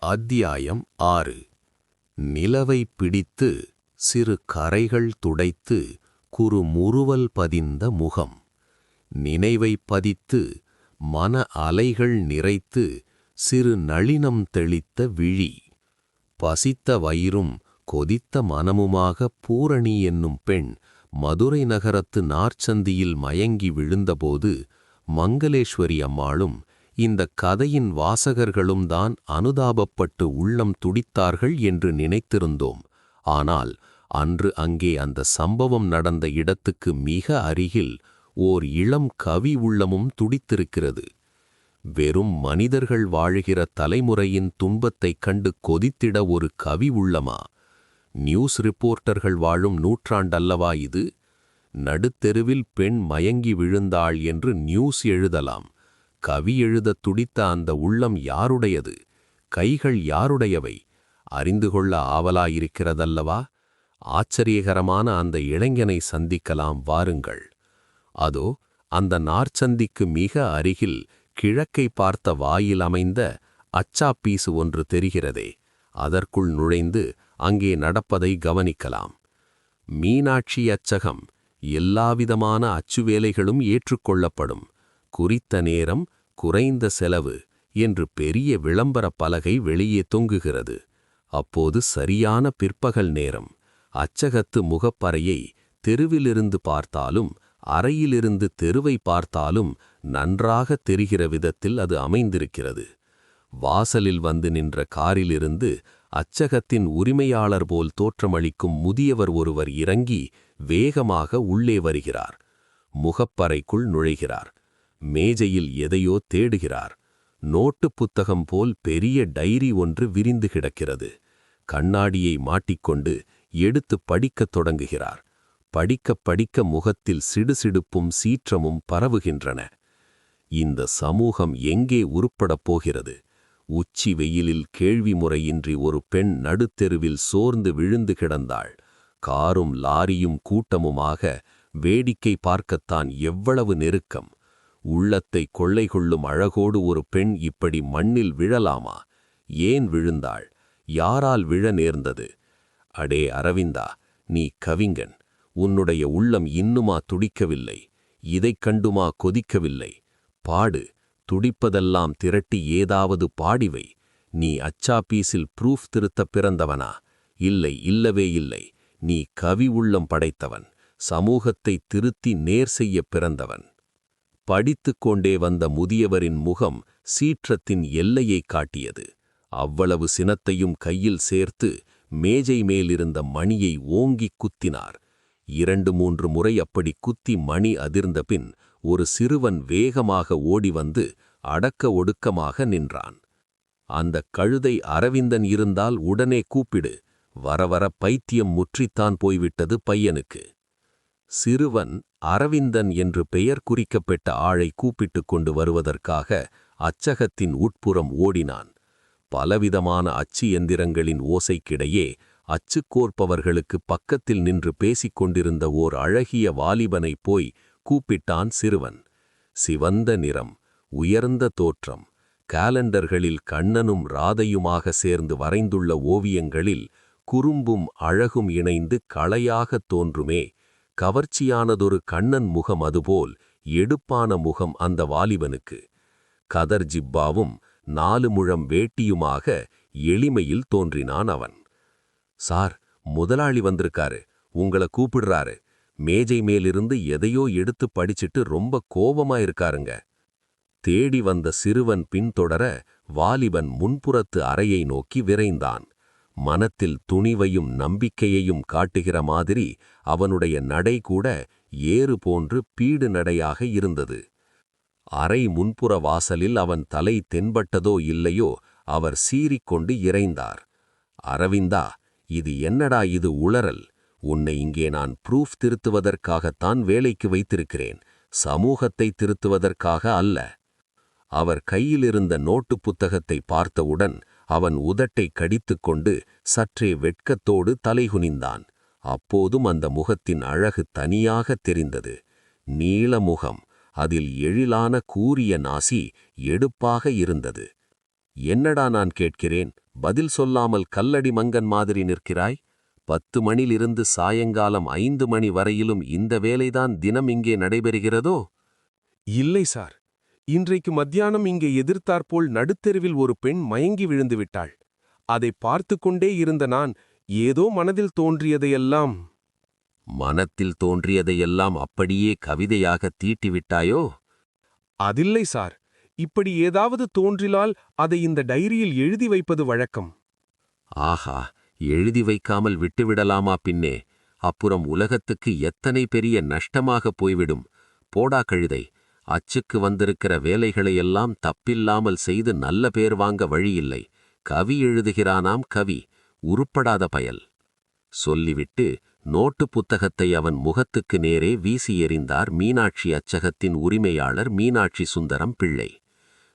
அத்தியாயம் 6. நிலவை பிடித்து சிறு கரைகள் துடைத்து குறு முறுவல் பதிந்த முகம். நினைவை பதித்து மன அலைகள் நிறைத்து சிறு நளினம் தெளித்த விழி. பசித்த வயிறும் கொதித்த மனமுமாக பூரணி என்னும் பெண் மதுரை நகரத்து நார்ச்சந்தியில் மயங்கி விழுந்தபோது மங்களேஸ்வரி அம்மாளும் இந்த கதையின் வாசகர்களும் தான் அனுதாபப்பட்டு உள்ளம் துடித்தார்கள் என்று நினைத்திருந்தோம். ஆனால் அன்று அங்கே அந்த சம்பவம் நடந்த இடத்துக்கு மிக அருகில் ஓர் இளம் கவி உள்ளமும் துடித்திருக்கிறது. வெறும் மனிதர்கள் வாழுகிற தலைமுறையின் துன்பத்தைக் கண்டு கொதித்திட ஒரு கவி உள்ளமா? நியூஸ் ரிப்போர்ட்டர்கள் வாழும் நூற்றாண்டல்லவா இது? நடுத்தெருவில் பெண் மயங்கி விழுந்தாள் என்று நியூஸ் எழுதலாம். கவி எழுதத் துடித்த அந்த உள்ளம் யாருடையது? கைகள் யாருடையவை? அறிந்து கொள்ள ஆவலாயிருக்கிறதல்லவா? ஆச்சரியகரமான அந்த இளைஞனை சந்திக்கலாம் வாருங்கள். அதோ அந்த நார்ச்சந்திக்கு மிக அருகில் கிழக்கை பார்த்த வாயில் அமைந்த அச்சாப்பீசு ஒன்று தெரிகிறதே. அதற்குள் நுழைந்து அங்கே நடப்பதை கவனிக்கலாம். மீனாட்சி அச்சகம். எல்லாவிதமான அச்சுவேலைகளும் ஏற்றுக்கொள்ளப்படும். குறித்த நேரம், குறைந்த செலவு என்று பெரிய விளம்பர பலகை வெளியே தொங்குகிறது. அப்போது சரியான பிற்பகல் நேரம். அச்சகத்து முகப்பறையை தெருவிலிருந்து பார்த்தாலும் அறையிலிருந்து தெருவை பார்த்தாலும் நன்றாக தெரிகிற விதத்தில் அது அமைந்திருக்கிறது. வாசலில் வந்து நின்ற காரிலிருந்து அச்சகத்தின் உரிமையாளர் போல் தோற்றமளிக்கும் முதியவர் ஒருவர் இறங்கி வேகமாக உள்ளே வருகிறார். முகப்பறைக்குள் நுழைகிறார். மேஜையில் எதையோ தேடுகிறார். நோட்டு புத்தகம் போல் பெரிய டைரி ஒன்று விரிந்து கிடக்கிறது. கண்ணாடியை மாட்டிக்கொண்டு எடுத்து படிக்கத் தொடங்குகிறார். படிக்க படிக்க முகத்தில் சிடுசிடுப்பும் சீற்றமும் பரவுகின்றன. இந்த சமூகம் எங்கே உருப்படப் போகிறது? உச்சி வெயிலில் கேள்வி முறையின்றி ஒரு பெண் நடுத்தெருவில் சோர்ந்து விழுந்து கிடந்தாள். காரும் லாரியும் கூட்டமுமாக வேடிக்கை பார்க்கத்தான் எவ்வளவு நெருக்கம்! உள்ளத்தை கொள்ளை கொள்ளும் அழகோடு ஒரு பெண் இப்படி மண்ணில் விழலாமா? ஏன் விழுந்தாள்? யாரால் விழ நேர்ந்தது? அடே அரவிந்தா, நீ கவிஞன். உன்னுடைய உள்ளம் இன்னுமா துடிக்கவில்லை? இதைக் கண்டுமா கொதிக்கவில்லை? பாடு. துடிப்பதெல்லாம் திரட்டி ஏதாவது பாடிவை. நீ அச்சாப்பீஸில் ப்ரூஃப் திருத்தப் பிறந்தவனா? இல்லை, இல்லவே இல்லை. நீ கவி உள்ளம் படைத்தவன். சமூகத்தை திருத்தி நேர் செய்யப் பிறந்தவன். படித்துக் கொண்டே வந்த முதியவரின் முகம் சீற்றத்தின் எல்லையை காட்டியது. அவ்வளவு சினத்தையும் கையில் சேர்த்து மேஜை மேலிருந்த மணியை ஓங்கிக் குத்தினார். 2-3 முறை அப்படி குத்தி மணி அதிர்ந்த பின் ஒரு சிறுவன் வேகமாக ஓடி வந்து அடக்க ஒடுக்கமாக நின்றான். அந்த கழுதை அரவிந்தன் இருந்தால் உடனே கூப்பிடு. வர வர பைத்தியம் முற்றித்தான் போய்விட்டது பையனுக்கு. சிறுவன் அரவிந்தன் என்று பெயர் குறிக்கப்பட்ட ஆளை கூப்பிட்டுக் கொண்டு வருவதற்காக அச்சகத்தின் உட்புறம் ஓடினான். பலவிதமான அச்சு எந்திரங்களின் ஓசைக்கிடையே அச்சுக்கோர்ப்பவர்களுக்கு பக்கத்தில் நின்று பேசிக் கொண்டிருந்த ஓர் அழகிய வாலிபனை போய் கூப்பிட்டான் சிறுவன். சிவந்த நிறம், உயர்ந்த தோற்றம். காலண்டர்களில் கண்ணனும் ராதையுமாக சேர்ந்து வரைந்துள்ள ஓவியங்களில் குறும்பும் அழகும் இணைந்து களையாகத் தோன்றுமே. கவர்ச்சியானதொரு கண்ணன் முகம், அதுபோல் எடுப்பான முகம் அந்த வாலிபனுக்கு. கதர் ஜிப்பாவும் 4 முழம் வேட்டியுமாக எளிமையில் தோன்றினான் அவன். சார், முதலாளி வந்திருக்காரு, உங்களை கூப்பிடுறாரு. மேஜை மேலிருந்து எதையோ எடுத்து படிச்சிட்டு ரொம்ப கோபமா இருக்காருங்க. தேடி வந்த சிறுவன் பின்தொடர வாலிபன் முன்புறத்து அறையை நோக்கி விரைந்தான். மனத்தில் துணிவையும் நம்பிக்கையையும் காட்டுகிற மாதிரி அவனுடைய நடை கூட ஏறு போன்று பீடு நடையாக இருந்தது. அறை முன்புற வாசலில் அவன் தலை தென்பட்டதோ இல்லையோ அவர் சீறிக்கொண்டு இறைந்தார். அரவிந்தா, இது என்னடா இது உளறல்? உன்னை இங்கே நான் ப்ரூஃப் திருத்துவதற்காகத்தான் வேலைக்கு வைத்திருக்கிறேன், சமூகத்தை திருத்துவதற்காக அல்ல. அவர் கையிலிருந்த நோட்டு புத்தகத்தை பார்த்தவுடன் அவன் உதட்டை கடித்துக்கொண்டு சற்றே வெட்கத்தோடு தலைகுனிந்தான். அப்போதும் அந்த முகத்தின் அழகு தனியாக தெரிந்தது. நீல முகம், அதில் எழிலான கூரிய நாசி எடுப்பாக இருந்தது. என்னடா நான் கேட்கிறேன், பதில் சொல்லாமல் கல்லடி மங்கன் மாதிரி நிற்கிறாய்? 10 மணிலிருந்து சாயங்காலம் 5 மணி வரையிலும் இந்த வேலைதான் தினம் இங்கே நடைபெறுகிறதோ? இல்லை சார். இன்றைக்கு மத்தியானம் இங்கே எதிர்த்தாற்போல் நடுத்தெருவில் ஒரு பெண் மயங்கி விழுந்து விட்டாள். அதை பார்த்து கொண்டே இருந்த நான் ஏதோ மனதில் தோன்றியதையெல்லாம். மனத்தில் தோன்றியதையெல்லாம் அப்படியே கவிதையாக தீட்டிவிட்டாயோ? அதில்லை சார். இப்படி ஏதாவது தோன்றினால் அதை இந்த டைரியில் எழுதி வைப்பது வழக்கம். ஆஹா, எழுதி வைக்காமல் விட்டுவிடலாமா பின்னே? அப்புறம் உலகத்துக்கு எத்தனை பெரிய நஷ்டமாகப் போய்விடும். போடா கழுதை, அச்சுக்கு வந்திருக்கிற வேலைகளையெல்லாம் தப்பில்லாமல் செய்து நல்ல பேர் வாங்க வழியில்லை. கவி எழுதுகிறானாம் கவி, உருப்படாத பயல். சொல்லிவிட்டு நோட்டு புத்தகத்தை அவன் முகத்துக்கு நேரே வீசி எறிந்தார் மீனாட்சி அச்சகத்தின் உரிமையாளர் மீனாட்சி சுந்தரம் பிள்ளை.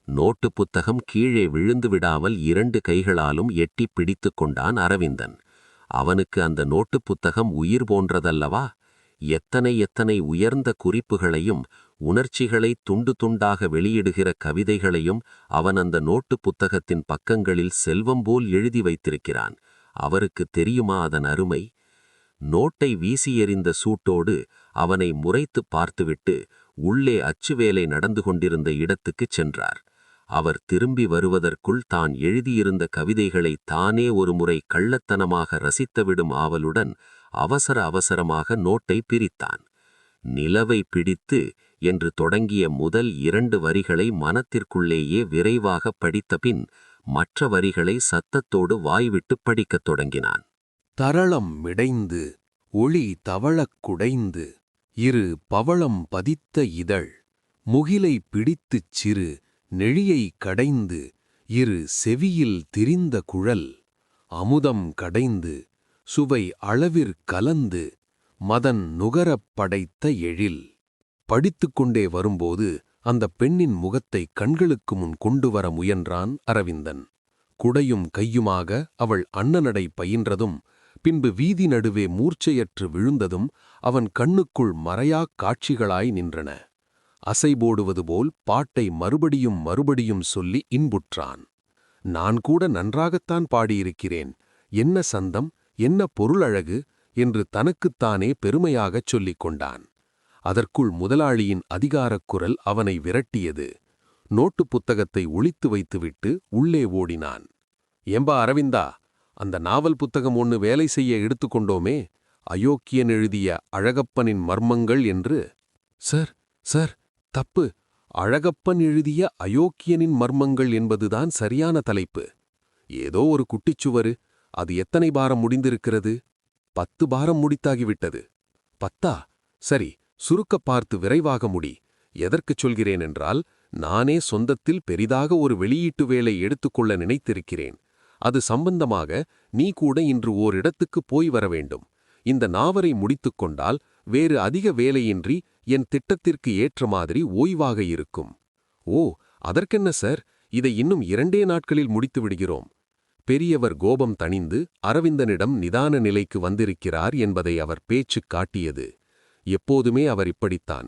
நோட்டு புத்தகம் கீழே விழுந்து விடாமல் 2 கைகளாலும் எட்டிப் பிடித்து கொண்டான் அரவிந்தன். அவனுக்கு அந்த நோட்டு புத்தகம் உயிர் போன்றதல்லவா? எத்தனை எத்தனை உயர்ந்த குறிப்புகளையும் உணர்ச்சிகளை துண்டு துண்டாக வெளியிடுகிற கவிதைகளையும் அவன் அந்த நோட்டு புத்தகத்தின் பக்கங்களில் செல்வம் போல் எழுதி வைத்திருக்கிறான். அவருக்கு தெரியுமா அதன் அருமை? நோட்டை வீசி எறிந்த சூட்டோடு அவனை முறைத்துப் பார்த்துவிட்டு உள்ளே அச்சுவேலை நடந்து கொண்டிருந்த இடத்துக்குச் சென்றார். அவர் திரும்பி வருவதற்குள் தான் எழுதியிருந்த கவிதைகளை தானே ஒருமுறை கள்ளத்தனமாக ரசித்துவிடும் ஆவலுடன் அவசர அவசரமாக நோட்டை பிரித்தான். நிலவை பிடித்து என்று தொடங்கிய முதல் 2 வரிகளை மனத்திற்குள்ளேயே விரைவாக படித்தபின் மற்ற வரிகளை சத்தத்தோடு வாய்விட்டு படிக்கத் தொடங்கினான். தரளம் மிடைந்து ஒளி தவழக் குடைந்து இரு பவளம் பதித்த இதழ் முகிலை பிடித்துச் சிறு நெழியை கடைந்து இரு செவியில் திரிந்த குழல் அமுதம் கடைந்து சுவை அளவிற் கலந்து மதன் நுகரப் படைத்த எழில். படித்துக்கொண்டே வரும்போது அந்த பெண்ணின் முகத்தை கண்களுக்கு முன் கொண்டு வர முயன்றான் அரவிந்தன். குடையும் கையுமாக அவள் அன்னநடை பயின்றதும் பின்பு வீதி நடுவே மூர்ச்சையற்று விழுந்ததும் அவன் கண்ணுக்குள் மறையாக் காட்சிகளாய் நின்றன. அசைபோடுவது போல் பாட்டை மறுபடியும் மறுபடியும் சொல்லி இன்புற்றான். நான் கூட நன்றாகத்தான் பாடியிருக்கிறேன், என்ன சந்தம், என்ன பொருளழகு என்று தனக்குத்தானே பெருமையாகச் சொல்லிக் கொண்டான். அதற்குள் முதலாளியின் அதிகாரக் குரல் அவனை விரட்டியது. நோட்டு புத்தகத்தை ஒளித்து வைத்துவிட்டு உள்ளே ஓடினான். ஏம்பா அரவிந்தா, அந்த நாவல் புத்தகம் ஒன்று வேலை செய்ய எடுத்துக்கொண்டோமே, அயோக்கியன் எழுதிய அழகப்பனின் மர்மங்கள் என்று. சார் சார், தப்பு. அழகப்பன் எழுதிய அயோக்கியனின் மர்மங்கள் என்பதுதான் சரியான தலைப்பு. ஏதோ ஒரு குட்டிச்சுவரு, அது எத்தனை பாரம் முடிந்திருக்கிறது? 10 பாரம் முடித்தாகிவிட்டது. 10? சரி, சுருக்கப் பார்த்து விரைவாக முடி. எதற்குச் சொல்கிறேன் என்றால், நானே சொந்தத்தில் பெரிதாக ஒரு வெளியீட்டு வேலை எடுத்துக்கொள்ள நினைத்திருக்கிறேன். அது சம்பந்தமாக நீ கூட இன்று ஓரிடத்துக்கு போய் வர வேண்டும். இந்த நாவரை முடித்துக் கொண்டால் வேறு அதிக வேலையின்றி என் திட்டத்திற்கு ஏற்ற மாதிரி ஓய்வாக இருக்கும். ஓ, அதற்கென்ன சார், இதை இன்னும் 2 நாட்களில் முடித்து விடுகிறோம். பெரியவர் கோபம் தணிந்து அரவிந்தனிடம் நிதான நிலைக்கு வந்திருக்கிறார் என்பதை அவர் பேச்சுக் காட்டியது. எப்போதுமே அவர் இப்படித்தான்,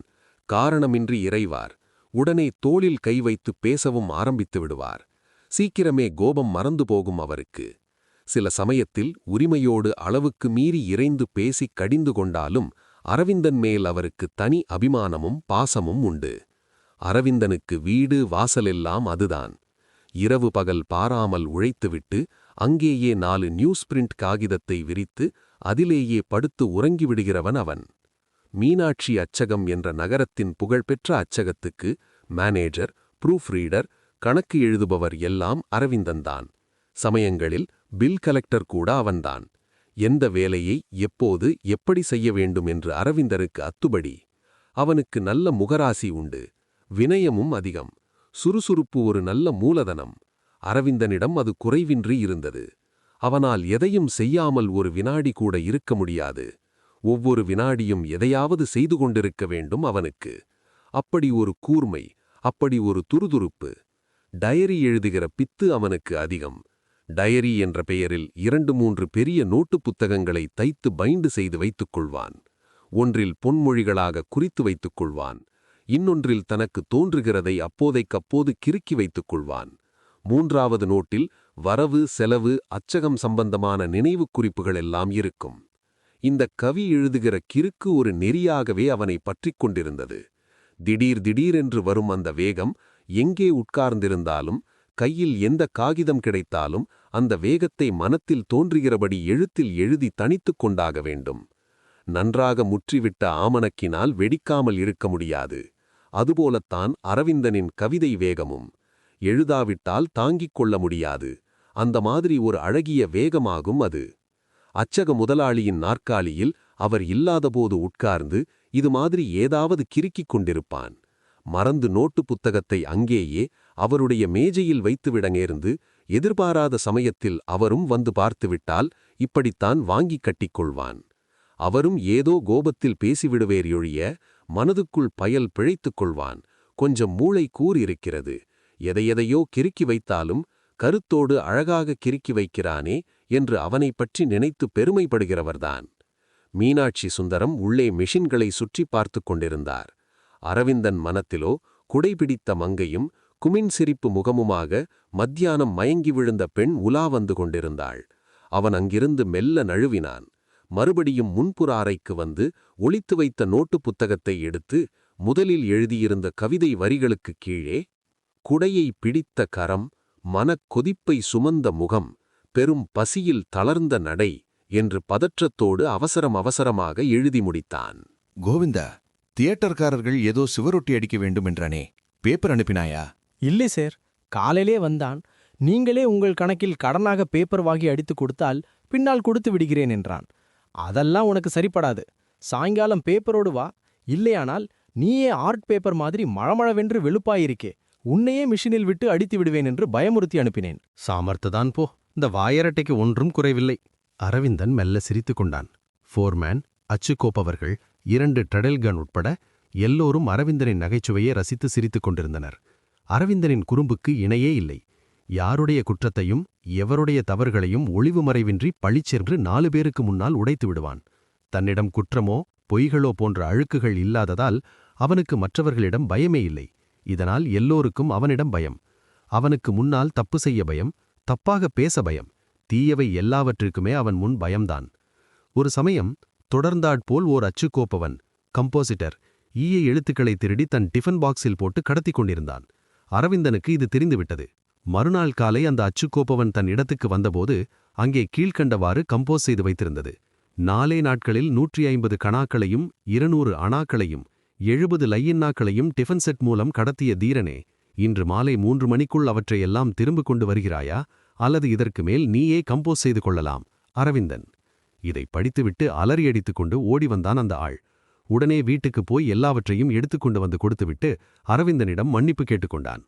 காரணமின்றி இறைவார். உடனே தோளில் கை வைத்து பேசவும் ஆரம்பித்து விடுவார். சீக்கிரமே கோபம் மறந்து போகும் அவருக்கு. சில சமயத்தில் உரிமையோடு அளவுக்கு மீறி இறைந்து பேசிக் கடிந்து கொண்டாலும் அரவிந்தன் மேல் அவருக்கு தனி அபிமானமும் பாசமும் உண்டு. அரவிந்தனுக்கு வீடு வாசலெல்லாம் அதுதான். இரவு பகல் பாராமல் உழைத்துவிட்டு அங்கேயே 4 நியூஸ் பிரிண்ட் காகிதத்தை விரித்து அதிலேயே படுத்து உறங்கிவிடுகிறவன் அவன். மீனாட்சி அச்சகம் என்ற நகரத்தின் புகழ்பெற்ற அச்சகத்துக்கு மேனேஜர், ப்ரூஃப் ரீடர், கணக்கு எழுதுபவர் எல்லாம் அரவிந்தன்தான். சமயங்களில் பில் கலெக்டர் கூட அவன்தான். எந்த வேலையை எப்போது எப்படி செய்ய வேண்டும் என்று அரவிந்தருக்கு அத்துபடி. அவனுக்கு நல்ல முகராசி உண்டு, வினயமும் அதிகம், சுறுசுறுப்பு ஒரு நல்ல மூலதனம். அரவிந்தனிடம் அது குறைவின்றி இருந்தது. அவனால் எதையும் செய்யாமல் ஒரு வினாடி கூட இருக்க முடியாது. ஒவ்வொரு வினாடியும் எதையாவது செய்து கொண்டிருக்க வேண்டும் அவனுக்கு. அப்படி ஒரு கூர்மை, அப்படி ஒரு துருதுருப்பு. டயரி எழுதுகிற பித்து அவனுக்கு அதிகம். டயரி என்ற பெயரில் 2-3 பெரிய நோட்டு புத்தகங்களை தைத்து பைண்டு செய்து வைத்துக் கொள்வான். ஒன்றில் பொன்மொழிகளாக குறித்து வைத்துக் கொள்வான். இன்னொன்றில் தனக்கு தோன்றுகிறதை அப்போதைக்கப்போது கிறுக்கி வைத்துக் கொள்வான். 3வது நோட்டில் வரவு செலவு அச்சகம் சம்பந்தமான நினைவுக் குறிப்புகள் எல்லாம் இருக்கும். இந்த கவி எழுதுகிற கிறுக்கு ஒரு நெறியாகவே அவனை பற்றிக் கொண்டிருந்தது. திடீரென்று வரும் அந்த வேகம், எங்கே உட்கார்ந்திருந்தாலும் கையில் எந்த காகிதம் கிடைத்தாலும் அந்த வேகத்தை மனத்தில் தோன்றுகிறபடி எழுத்தில் எழுதி தணித்துக் கொண்டாக வேண்டும். நன்றாக முற்றிவிட்ட ஆமணக்கினால் வெடிக்காமல் இருக்க முடியாது. அதுபோலத்தான் அரவிந்தனின் கவிதை வேகமும். எழுதாவிட்டால் தாங்கிக் கொள்ள முடியாது. அந்த மாதிரி ஒரு அழகிய வேகமாகும் அது. அச்சக முதலாளியின் நாற்காலியில் அவர் இல்லாதபோது உட்கார்ந்து இது மாதிரி ஏதாவது கிறுக்கிக் கொண்டிருப்பான். மறந்து நோட்டு புத்தகத்தை அங்கேயே அவருடைய மேஜையில் வைத்துவிட நேர்ந்து, எதிர்பாராத சமயத்தில் அவரும் வந்து பார்த்துவிட்டால் இப்படித்தான் வாங்கிக் கட்டிக்கொள்வான். அவரும் ஏதோ கோபத்தில் பேசிவிடுவேரியொழிய மனதுக்குள் பயல் பிழைத்துக் கொள்வான். கொஞ்சம் மூளை கூறியிருக்கிறது. எதையெதையோ கிறுக்கி வைத்தாலும் கருத்தோடு அழகாக கிறுக்கி வைக்கிறானே என்று அவனை பற்றி நினைத்து பெருமைப்படுகிறவர்தான். மீனாட்சி சுந்தரம் உள்ளே மெஷின்களை சுற்றி பார்த்து கொண்டிருந்தார். அரவிந்தன் மனத்திலோ குடைபிடித்த மங்கையும் குமின் சிரிப்பு முகமுமாக மத்தியானம் மயங்கி விழுந்த பெண் உலா வந்து கொண்டிருந்தாள். அவன் அங்கிருந்து மெல்ல நழுவினான். மறுபடியும் முன்புற அறைக்கு வந்து ஒளித்து வைத்த நோட்டு புத்தகத்தை எடுத்து முதலில் எழுதியிருந்த கவிதை வரிகளுக்குக் கீழே குடையை பிடித்த கரம், மனக் கொதிப்பை சுமந்த முகம், பெரும் பசியில் தளர்ந்த நடை என்று பதற்றத்தோடு அவசரமாக எழுதி முடித்தான். கோவிந்தா, தியேட்டர்காரர்கள் ஏதோ சுவரொட்டி அடிக்க வேண்டும் என்றானே, பேப்பர் அனுப்பினாயா? இல்லை சார், காலையிலே வந்தான். நீங்களே உங்கள் கணக்கில் கடனாக பேப்பர் வாங்கி அடித்துக் கொடுத்தால் பின்னால் கொடுத்து விடுகிறேன் என்றான். அதெல்லாம் உனக்கு சரிப்படாது. சாயங்காலம் பேப்பரோடு வா, இல்லையானால் நீயே ஆர்ட் பேப்பர் மாதிரி மழமழவென்று வெளுப்பாயிருக்கே, உன்னையே மிஷினில் விட்டு அடித்து விடுவேன் என்று பயமுறுத்தி அனுப்பினேன். சாமர்த்ததான் போ, இந்த வாயரட்டைக்கு ஒன்றும் குறைவில்லை. அரவிந்தன் மெல்ல சிரித்துக் கொண்டான். ஃபோர்மேன், அச்சுக்கோப்பவர்கள், 2 ட்ரெடல்கன் உட்பட எல்லோரும் அரவிந்தனின் நகைச்சுவையை ரசித்து சிரித்துக் கொண்டிருந்தனர். அரவிந்தனின் குறும்புக்கு இணையே இல்லை. யாருடைய குற்றத்தையும் எவருடைய தவறுகளையும் ஒளிவு மறைவின்றி பழிச்சென்று 4 பேருக்கு முன்னால் உடைத்து விடுவான். தன்னிடம் குற்றமோ பொய்களோ போன்ற அழுக்குகள் இல்லாததால் அவனுக்கு மற்றவர்களிடம் பயமே இல்லை. இதனால் எல்லோருக்கும் அவனிடம் பயம். அவனுக்கு முன்னால் தப்பு செய்ய பயம், தப்பாக பேச பயம், தீயவை எல்லாவற்றிற்குமே அவன் முன் பயம்தான். ஒரு சமயம் தொடர்ந்தாற்போல் ஓர் அச்சுக்கோப்பவன், கம்போசிட்டர், ஈய எழுத்துக்களை திருடி தன் டிஃபன் பாக்ஸில் போட்டு கடத்திக் கொண்டிருந்தான். அரவிந்தனுக்கு இது தெரிந்துவிட்டது. மறுநாள் காலை அந்த அச்சுக்கோப்பவன் தன் இடத்துக்கு வந்தபோது அங்கே கீழ்க்கண்டவாறு கம்போஸ் செய்து வைத்திருந்தது. 4 நாட்களில் 150 கணாக்களையும் 200 அணாக்களையும் 70 லையின்னாக்களையும் டிஃபன் செட் மூலம் கடத்திய தீரனே, இன்று மாலை 3 மணிக்குள் அவற்றையெல்லாம் திரும்ப கொண்டு வருகிறாயா, அல்லது இதற்கு மேல் நீயே கம்போஸ் செய்து கொள்ளலாம். அரவிந்தன். இதை படித்துவிட்டு அலறியடித்துக் கொண்டு ஓடி வந்தான் அந்த ஆள். உடனே வீட்டுக்கு போய் எல்லாவற்றையும் எடுத்துக்கொண்டு வந்து கொடுத்துவிட்டு அரவிந்தனிடம் மன்னிப்பு கேட்டுக்கொண்டான்.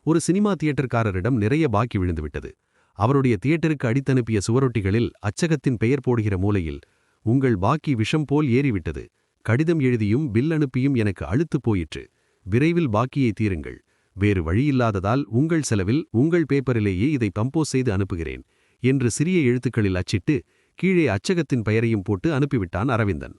ஒரு சினிமா தியேட்டர்காரரிடம் நிறைய பாக்கி விழுந்துவிட்டது. அவருடைய தியேட்டருக்கு அடித்தனுப்பிய சுவரொட்டிகளில் அச்சகத்தின் பெயர் போடுகிற மூலையில், உங்கள் பாக்கி விஷம் போல் ஏறிவிட்டது. கடிதம் எழுதியும் பில் அனுப்பியும் எனக்கு அழுத்துப் போயிற்று. விரைவில் பாக்கியை தீருங்கள். வேறு வழியில்லாததால் உங்கள் செலவில் உங்கள் பேப்பரிலேயே இதை கம்போஸ் செய்து அனுப்புகிறேன் என்று சிறிய எழுத்துக்களில் அச்சிட்டு கீழே அச்சகத்தின் பெயரையும் போட்டு அனுப்பிவிட்டான் அரவிந்தன்.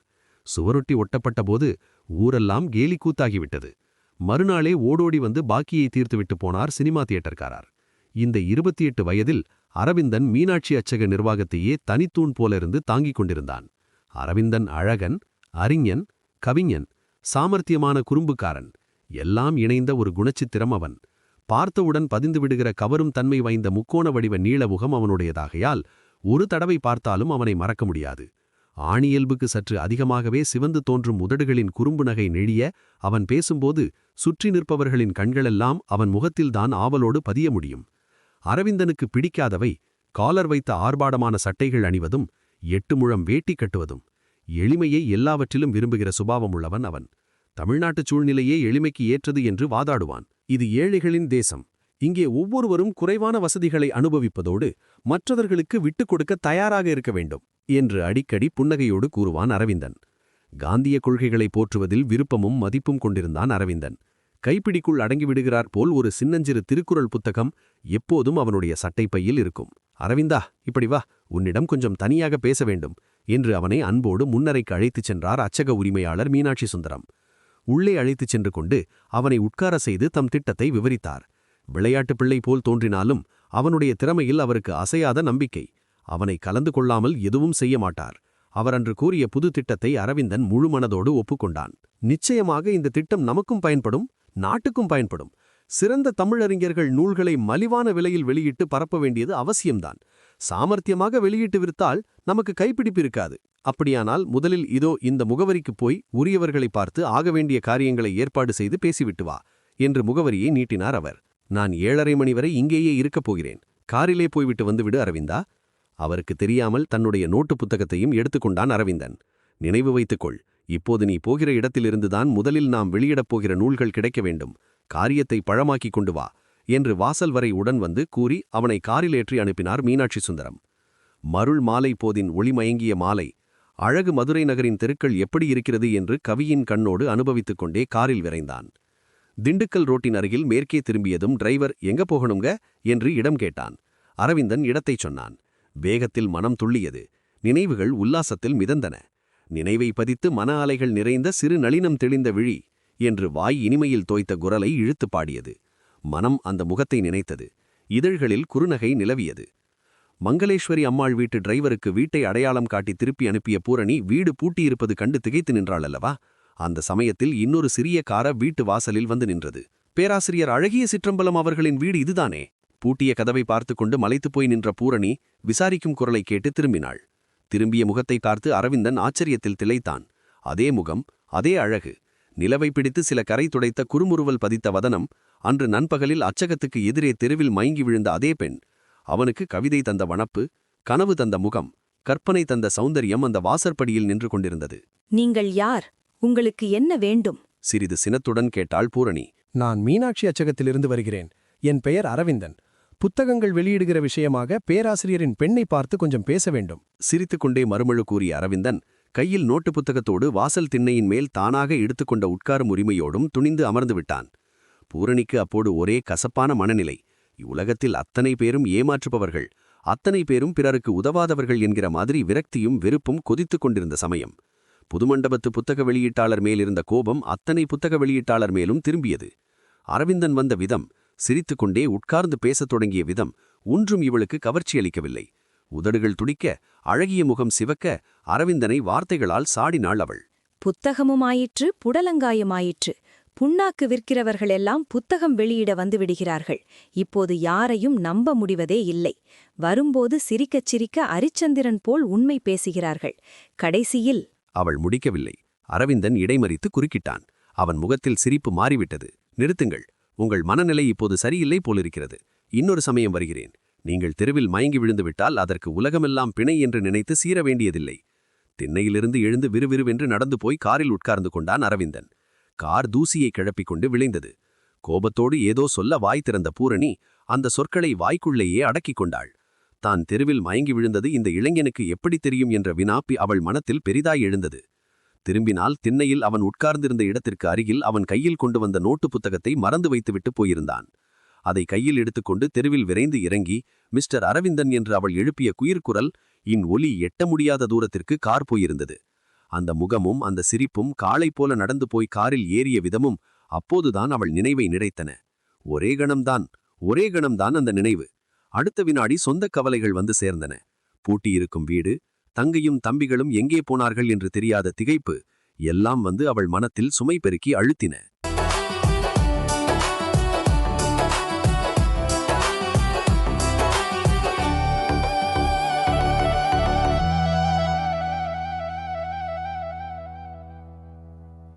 சுவரொட்டி ஒட்டப்பட்டபோது ஊரெல்லாம் கேலி கூத்தாகிவிட்டது. மறுநாளே ஓடோடி வந்து பாக்கியை தீர்த்துவிட்டு போனார் சினிமா தியேட்டர்காரர். இந்த 28 வயதில் அரவிந்தன் மீனாட்சி அச்சக நிர்வாகத்தையே தனித்தூண் போலிருந்து தாங்கிக் கொண்டிருந்தான். அரவிந்தன் அழகன், அறிஞன், கவிஞன், சாமர்த்தியமான குறும்புக்காரன், எல்லாம் இணைந்த ஒரு குணச்சித்திரம் அவன். பார்த்தவுடன் பதிந்துவிடுகிற கவரும் தன்மை வாய்ந்த முக்கோண வடிவ நீள முகம் அவனுடையதாகையால் ஒரு தடவை பார்த்தாலும் அவனை மறக்க முடியாது. ஆணியல்புக்கு சற்று அதிகமாகவே சிவந்து தோன்றும் உதடுகளின் குறும்பு நகை நெழிய அவன் பேசும்போது சுற்றி நிற்பவர்களின் கண்களெல்லாம் அவன் முகத்தில்தான் ஆவலோடு பதிய முடியும். அரவிந்தனுக்கு பிடிக்காதவை காலர் வைத்த ஆர்ப்பாடமான சட்டைகள் அணிவதும் 8 முழம் வேட்டி கட்டுவதும். எளிமையை எல்லாவற்றிலும் விரும்புகிற சுபாவமுள்ளவன் அவன். தமிழ்நாட்டுச் சூழ்நிலையே எளிமைக்கு ஏற்றது என்று வாதாடுவான். இது ஏழைகளின் தேசம். இங்கே ஒவ்வொருவரும் குறைவான வசதிகளை அனுபவிப்பதோடு மற்றவர்களுக்கு விட்டுக் கொடுக்க தயாராக இருக்க வேண்டும் என்று அடிக்கடி புன்னகையோடு கூறுவான் அரவிந்தன். காந்திய கொள்கைகளை போற்றுவதில் விருப்பமும் மதிப்பும் கொண்டிருந்தான் அரவிந்தன். கைப்பிடிக்குள் அடங்கிவிடுகிறார் போல் ஒரு சின்னஞ்சிறு திருக்குறள் புத்தகம் எப்போதும் அவனுடைய சட்டைப்பையில் இருக்கும். அரவிந்தா, இப்படி வா, உன்னிடம் கொஞ்சம் தனியாக பேச வேண்டும் என்று அவனை அன்போடு முன்னரைக்கு அழைத்துச் சென்றார் அச்சக உரிமையாளர் மீனாட்சி சுந்தரம். உள்ளே அழைத்துச் சென்று கொண்டு அவனை உட்கார செய்து தம் திட்டத்தை விவரித்தார். விளையாட்டு பிள்ளை போல் தோன்றினாலும் அவனுடைய திறமையில் அவருக்கு அசையாத நம்பிக்கை. அவனை கலந்து கொள்ளாமல் எதுவும் செய்ய மாட்டார். அவர் அன்று கூறிய புது திட்டத்தை அரவிந்தன் முழுமனதோடு ஒப்புக்கொண்டான். நிச்சயமாக இந்த திட்டம் நமக்கும் பயன்படும், நாட்டுக்கும் பயன்படும். சிறந்த தமிழறிஞர்கள் நூல்களை மலிவான விலையில் வெளியிட்டு பரப்ப வேண்டியது அவசியம்தான். சாமர்த்தியமாக வெளியிட்டு விற்றால் நமக்கு கைப்பிடிப்பு இருக்காது. அப்படியானால் முதலில் இதோ இந்த முகவரிக்கு போய் உரியவர்களை பார்த்து ஆக வேண்டிய காரியங்களை ஏற்பாடு செய்து பேசிவிட்டு வா என்று முகவரியை நீட்டினார் அவர். நான் 7:30 மணி வரை இங்கேயே இருக்கப் போகிறேன். காரிலே போய்விட்டு வந்துவிடு அரவிந்தா. அவருக்கு தெரியாமல் தன்னுடைய நோட்டு புத்தகத்தையும் எடுத்துக்கொண்டான் அரவிந்தன். நினைவு வைத்துக்கொள், இப்போது நீ போகிற இடத்திலிருந்துதான் முதலில் நாம் வெளியிடப் போகிற நூல்கள் கிடைக்க வேண்டும். காரியத்தை பழமாக்கிக் கொண்டு வா என்று வாசல் வரை உடன் வந்து கூறி அவனை காரிலேற்றி அனுப்பினார் மீனாட்சி சுந்தரம். மருள் மாலை போதின் ஒளிமயங்கிய மாலை. அழகு மதுரை நகரின் தெருக்கள் எப்படி இருக்கிறது என்று கவியின் கண்ணோடு அனுபவித்துக் கொண்டே காரில் விரைந்தான். திண்டுக்கல் ரோட்டின் அருகில் மேற்கே திரும்பியதும் டிரைவர் எங்க போகணுங்க என்று இடம் கேட்டான். அரவிந்தன் இடத்தைச் சொன்னான். வேகத்தில் மனம் துள்ளியது. நினைவுகள் உல்லாசத்தில் மிதந்தன. நினைவை பதித்து மன அலைகள் நிறைந்த சிறு நளினம் தெளிந்த விழி என்று வாய் இனிமையில் தோய்த்த குரலை இழுத்து பாடியது. மனம் அந்த முகத்தை நினைத்தது. இதழ்களில் குறுநகை நிலவியது. மங்களேஸ்வரி அம்மாள் வீட்டு டிரைவருக்கு வீட்டை அடையாளம் காட்டி திருப்பி அனுப்பிய பூரணி வீடு பூட்டியிருப்பது கண்டு திகைத்து நின்றாள் அல்லவா? அந்த சமயத்தில் இன்னொரு சிறிய கார வீட்டு வாசலில் வந்து நின்றது. பேராசிரியர் அழகிய சிற்றம்பலம் அவர்களின் வீடு இதுதானே? பூட்டிய கதவை பார்த்து கொண்டு மலைத்துப் போய் நின்ற பூரணி விசாரிக்கும் குரலை கேட்டு திரும்பினாள். திரும்பிய முகத்தை பார்த்து அரவிந்தன் ஆச்சரியத்தில் திளைத்தான். அதே முகம், அதே அழகு. நிலவை பிடித்து சில கரை துடைத்த குறுமுறுவல் பதித்த வதனம். அன்று நண்பகலில் அச்சகத்துக்கு எதிரே தெருவில் மயங்கி விழுந்த அதே பெண். அவனுக்கு கவிதை தந்த வனப்பு, கனவு தந்த முகம், கற்பனை தந்த சௌந்தரியம் அந்த வாசற்படியில் நின்று கொண்டிருந்தது. நீங்கள் யார்? உங்களுக்கு என்ன வேண்டும்? சிறிது சினத்துடன் கேட்டாள் பூரணி. நான் மீனாட்சி அச்சகத்திலிருந்து வருகிறேன். என் பெயர் அரவிந்தன். புத்தகங்கள் வெளியிடுகிற விஷயமாக பேராசிரியரின் பெண்ணை பார்த்து கொஞ்சம் பேச வேண்டும். சிரித்துக்கொண்டே மறுமொழி கூறிய அரவிந்தன் கையில் நோட்டு புத்தகத்தோடு வாசல் திண்ணையின் மேல் தானாக எடுத்துக்கொண்ட உட்காரும் உரிமையோடும் துணிந்து அமர்ந்து விட்டான். பூரணிக்கு அப்போது ஒரே கசப்பான மனநிலை. இவ்வுலகத்தில் அத்தனை பேரும் ஏமாற்றுபவர்கள், அத்தனை பேரும் பிறருக்கு உதவாதவர்கள் என்கிற மாதிரி விரக்தியும் வெறுப்பும் கொதித்துக் கொண்டிருந்த சமயம். புதுமண்டபத்து புத்தக வெளியீட்டாளர் மேலிருந்த கோபம் அத்தனை புத்தக வெளியீட்டாளர் மேலும் திரும்பியது. அரவிந்தன் வந்த விதம், சிரித்துக்கொண்டே உட்கார்ந்து பேசத் தொடங்கிய விதம் ஒன்றும் இவளுக்கு கவர்ச்சியளிக்கவில்லை. உதடுகள் துடிக்க, அழகிய முகம் சிவக்க, அரவிந்தனை வார்த்தைகளால் சாடினாள் அவள். புத்தகமுமாயிற்று, புடலங்காயுமாயிற்று. புண்ணாக்கு விற்கிறவர்களெல்லாம் புத்தகம் வெளியிட வந்து விடுகிறார்கள். இப்போது யாரையும் நம்ப முடிவதே இல்லை. வரும்போது சிரிக்கச் சிரிக்க அரிச்சந்திரன் போல் உண்மை பேசுகிறார்கள். கடைசியில் அவள் முடிக்கவில்லை. அரவிந்தன் இடைமறித்து குறுக்கிட்டான். அவன் முகத்தில் சிரிப்பு மாறிவிட்டது. நிறுத்துங்கள், உங்கள் மனநிலை இப்போது சரியில்லை போலிருக்கிறது. இன்னொரு சமயம் வருகிறேன். நீங்கள் தெருவில் மயங்கி விழுந்துவிட்டால் அதற்கு உலகமெல்லாம் பிணை என்று நினைத்து சீர வேண்டியதில்லை. திண்ணையிலிருந்து எழுந்து விறுவிறுவென்று நடந்து போய் காரில் உட்கார்ந்து கொண்டான் அரவிந்தன். கார் தூசியை கிளப்பிக் கொண்டு விளைந்தது. கோபத்தோடு ஏதோ சொல்ல வாய் திறந்த பூரணி அந்த சொற்களை வாய்க்குள்ளேயே அடக்கிக் கொண்டாள். தான் தெருவில் மயங்கி விழுந்தது இந்த இளைஞனுக்கு எப்படி தெரியும் என்ற வினாப்பி அவள் மனத்தில் பெரிதாய் எழுந்தது. திரும்பினால் திண்ணையில் அவன் உட்கார்ந்திருந்த இடத்திற்கு அருகில் அவன் கையில் கொண்டு வந்த நோட்டு புத்தகத்தை மறந்து வைத்துவிட்டு போயிருந்தான். அதை கையில் எடுத்துக்கொண்டு தெருவில் விரைந்து இறங்கி மிஸ்டர் அரவிந்தன் என்று அவள் எழுப்பிய குயிர்குரல் இன் ஒலி எட்ட முடியாத தூரத்திற்கு கார் போயிருந்தது. அந்த முகமும் அந்த சிரிப்பும் காளை போல நடந்து போய் காரில் ஏறிய விதமும் அப்போதுதான் அவள் நினைவை நிறைத்தன. ஒரே கணம்தான் அந்த நினைவு. அடுத்த வினாடி சொந்த கவலைகள் வந்து சேர்ந்தன. பூட்டியிருக்கும் வீடு, தங்கையும் தம்பிகளும் எங்கே போனார்கள் என்று தெரியாத திகைப்பு எல்லாம் வந்து அவள் மனத்தில் சுமை பெருக்கி அழுத்தின.